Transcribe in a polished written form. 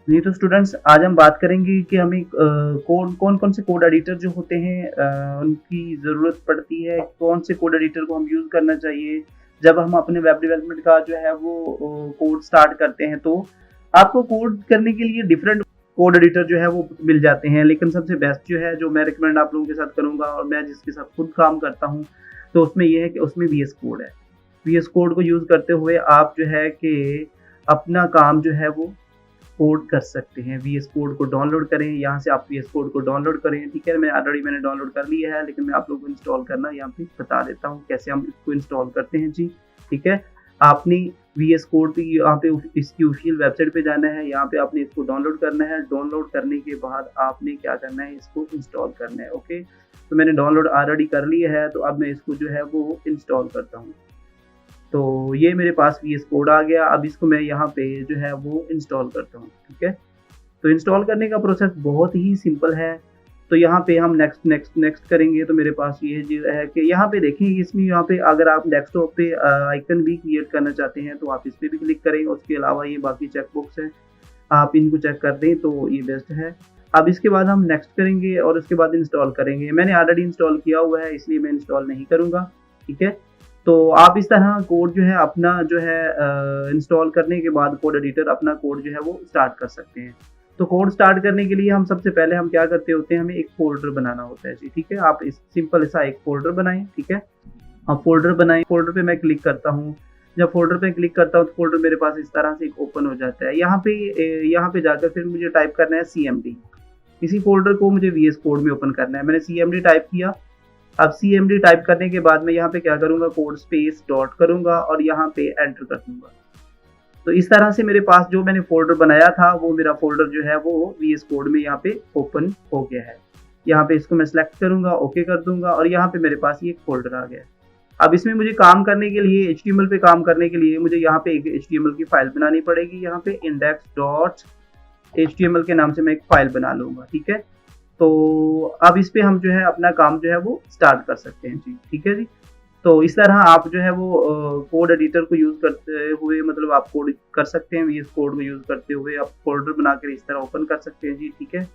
जी, तो स्टूडेंट्स आज हम बात करेंगे कि हमें कौन-कौन से कोड एडिटर जो होते हैं उनकी ज़रूरत पड़ती है, कौन से कोड एडिटर को हम यूज़ करना चाहिए, जब हम अपने वेब डेवलपमेंट का जो है वो कोड स्टार्ट करते हैं। तो आपको कोड करने के लिए डिफरेंट कोड एडिटर जो है वो मिल जाते हैं, लेकिन सबसे बेस्ट जो है, जो मैं रिकमेंड आप लोगों के साथ करूँगा और मैं जिसके साथ खुद काम करता हूँ, तो उसमें ये है कि उसमें वीएस कोड है। वीएस कोड को यूज़ करते हुए आप जो है कि अपना काम जो है वो कोड कर सकते हैं। वीएस कोड को डाउनलोड करें, यहाँ से आप वीएस कोड को डाउनलोड करें, ठीक है? मैंने डाउनलोड कर लिया है, लेकिन मैं आप लोगों को इंस्टॉल करना यहाँ पे बता देता हूँ, कैसे हम इसको इंस्टॉल करते हैं जी, ठीक है? आपने वीएस कोड की यहाँ पे इसकी ऑफिशियल वेबसाइट पे जाना है, यहाँ पे आपने इसको डाउनलोड करना है, डाउनलोड करने के बाद आपने क्या करना है, इसको इंस्टॉल करना है, ओके? तो मैंने डाउनलोड ऑलरेडी कर लिया है, तो अब मैं इसको जो है वो इंस्टॉल करता हूँ। तो ये मेरे पास वीएस कोड आ गया, अब इसको मैं यहाँ पे जो है वो इंस्टॉल करता हूँ, ठीक है? तो इंस्टॉल करने का प्रोसेस बहुत ही सिंपल है। तो यहाँ पे हम नेक्स्ट नेक्स्ट नेक्स्ट करेंगे, तो मेरे पास ये जो है कि यहाँ पे देखिए, इसमें यहाँ पे अगर आप डेस्कटॉप पे आइकन भी क्रिएट करना चाहते हैं तो आप इस पे भी क्लिक करें। उसके अलावा ये बाकी चेक बॉक्स है, आप इनको चेक कर दें तो ये बेस्ट है। अब इसके बाद हम नेक्स्ट करेंगे और उसके बाद इंस्टॉल करेंगे। मैंने ऑलरेडी इंस्टॉल किया हुआ है, इसलिए मैं इंस्टॉल नहीं करूँगा, ठीक है? तो आप इस तरह कोड जो है अपना जो है इंस्टॉल करने के बाद कोड एडिटर अपना कोड जो है वो स्टार्ट कर सकते हैं। तो कोड स्टार्ट करने के लिए हम सबसे पहले हम क्या करते होते हैं, हमें एक फ़ोल्डर बनाना होता है जी, ठीक है? आप इस सिंपल सा एक फ़ोल्डर बनाएँ, ठीक है? आप फ़ोल्डर बनाएँ, फ़ोल्डर पे मैं क्लिक करता हूँ। जब फ़ोल्डर पे क्लिक करता हूँ तो फ़ोल्डर मेरे पास इस तरह से एक ओपन हो जाता है। यहाँ पे जाकर फिर मुझे टाइप करना है सीएमडी। इसी फ़ोल्डर को मुझे वीएस कोड में ओपन करना है। मैंने सीएमडी टाइप किया। अब सीएमडी टाइप करने के बाद मैं यहाँ पे क्या करूँगा, कोड स्पेस डॉट करूँगा और यहाँ पे एंटर कर दूँगा। तो इस तरह से मेरे पास जो मैंने फ़ोल्डर बनाया था, वो मेरा फ़ोल्डर जो है वो वीएस कोड में यहाँ पे ओपन हो गया है। यहाँ पे इसको मैं सिलेक्ट करूँगा, ओके कर दूँगा और यहाँ पे मेरे पास ये एक फ़ोल्डर आ गया है। अब इसमें मुझे काम करने के लिए, एचटीएमएल पे काम करने के लिए मुझे यहाँ पे एक एचटीएमएल की फ़ाइल बनानी पड़ेगी। यहाँ पे index.html के नाम से मैं एक फ़ाइल बना लूँगा, ठीक है? तो अब इस पे हम जो है अपना काम जो है वो स्टार्ट कर सकते हैं जी, ठीक है जी। तो इस तरह आप जो है वो कोड एडिटर को यूज़ करते हुए, मतलब आप कोड कर सकते हैं, वीएस कोड को यूज़ करते हुए आप फ़ोल्डर बनाकर इस तरह ओपन कर सकते हैं जी, ठीक है।